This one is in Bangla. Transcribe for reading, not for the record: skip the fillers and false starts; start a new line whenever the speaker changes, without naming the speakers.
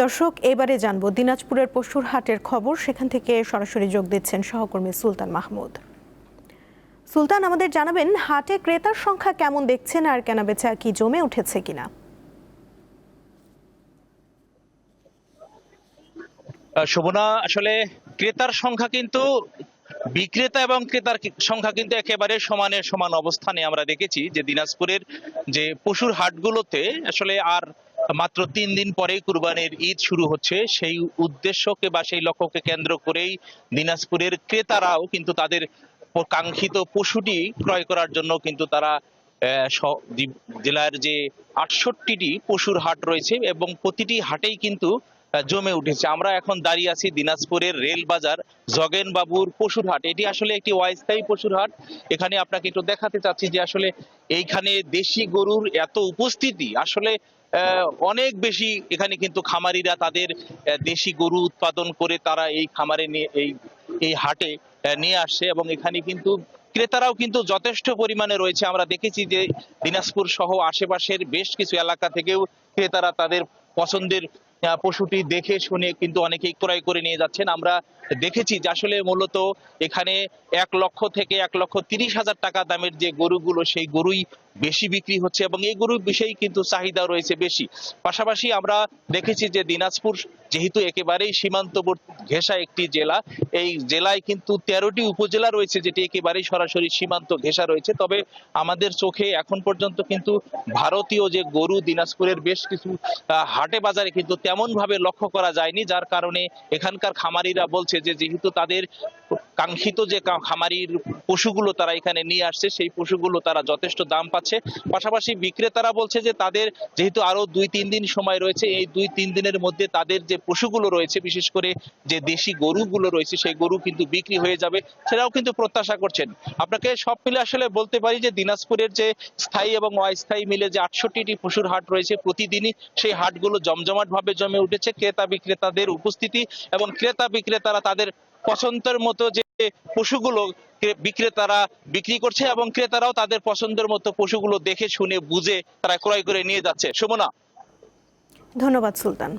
দর্শক, এবারে জানবো দিনাজপুরের পশুর হাটের খবর। সেখান থেকে সরাসরি যোগ দিচ্ছেন সহকর্মী সুলতান মাহমুদ। সুলতান, আমাদের জানাবেন হাটে ক্রেতার সংখ্যা কেমন দেখছেন আর কেনাবেচা কি জমে উঠেছে কিনা?
শোভনা, আসলে ক্রেতার সংখ্যা কিন্তু বিক্রেতা এবং ক্রেতার সংখ্যা কিন্তু একেবারে সমান অবস্থানে আমরা দেখেছি যে দিনাজপুরের যে পশুর হাটগুলোতে আসলে আর মাত্র 3 দিন পরেই কুরবানির ঈদ শুরু হচ্ছে। সেই উদ্দেশ্যকে বা সেই লক্ষ্যকে কেন্দ্র করেই দিনাজপুরের ক্রেতারাও কিন্তু তাদের কাঙ্ক্ষিত পশুটি ক্রয় করার জন্য কিন্তু তারা জেলার যে 68টি পশুর হাট রয়েছে এবং প্রতিটি হাটেই কিন্তু জমে উঠেছে। আমরা এখন দাঁড়িয়ে আছি দিনাজপুরের রেল বাজার জগেন বাবুর পশুর হাট। এটি আসলে একটি অস্থায়ী পশুর হাট। এখানে আপনাকে একটু দেখাতে চাচ্ছি যে আসলে এইখানে দেশি গরুর এত উপস্থিতি, আসলে অনেক বেশি। এখানে কিন্তু খামারিরা তাদের দেশি গরু উৎপাদন করে তারা এই খামারে নিয়ে এই হাটে নিয়ে আসছে এবং এখানে কিন্তু ক্রেতারাও কিন্তু যথেষ্ট পরিমাণে রয়েছে। আমরা দেখেছি যে দিনাজপুর সহ আশেপাশের বেশ কিছু এলাকা থেকেও ক্রেতারা তাদের পছন্দের পশুটি দেখে শুনে কিন্তু অনেকেই ক্রয় করে নিয়ে যাচ্ছেন। আমরা দেখেছি যে আসলে মূলত এখানে 1 লক্ষ থেকে 1,30,000 টাকা দামের যে গরুগুলো, সেই গরুই বেশি বিক্রি হচ্ছে এবং এই গরুর বিষয়ে কিন্তু চাহিদা রয়েছে বেশি। পাশাপাশি আমরা দেখেছি যে দিনাজপুর যেহেতু একেবারেই সীমান্তবর্তী ঘেঁষা একটি জেলা, এই জেলায় কিন্তু 13টি উপজেলা রয়েছে যেটি একেবারেই সরাসরি সীমান্ত ঘেঁষা রয়েছে। তবে আমাদের চোখে এখন পর্যন্ত কিন্তু ভারতীয় যে গরু দিনাজপুরের বেশ কিছু হাটে বাজারে কিন্তু তেমন ভাবে লক্ষ্য করা যায়নি, যার কারণে এখানকার খামারিরা বলছে যে যেহেতু তাদের কাঙ্ক্ষিত যে খামারির পশুগুলো তারা এখানে নিয়ে আসছে, সেই পশুগুলো তারা যথেষ্ট দাম পাচ্ছে। পাশাপাশি বিক্রেতারা বলছে যে তাদের যেহেতু আরো 2-3 দিন সময় রয়েছে, এই 2-3 দিনের মধ্যে তাদের যে পশুগুলো রয়েছে, বিশেষ করে যে দেশি গরুগুলো রয়েছে, সেই গরু কিন্তু বিক্রি হয়ে যাবে, সেটাও কিন্তু প্রত্যাশা করছেন। আপনাকে সব মিলে আসলে বলতে পারি যে দিনাজপুরের যে স্থায়ী এবং অস্থায়ী মিলে যে 68টি পশুর হাট রয়েছে, প্রতিদিনই সেই হাটগুলো জমজমাট ভাবে জমে উঠেছে। ক্রেতা বিক্রেতাদের উপস্থিতি এবং ক্রেতা বিক্রেতারা তাদের পছন্দের মতো যে পশুগুলো বিক্রেতারা বিক্রি করছে এবং ক্রেতারাও তাদের পছন্দের মতো পশুগুলো দেখে শুনে বুঝে তারা ক্রয় করে নিয়ে যাচ্ছে। সুমনা।
ধন্যবাদ সুলতান।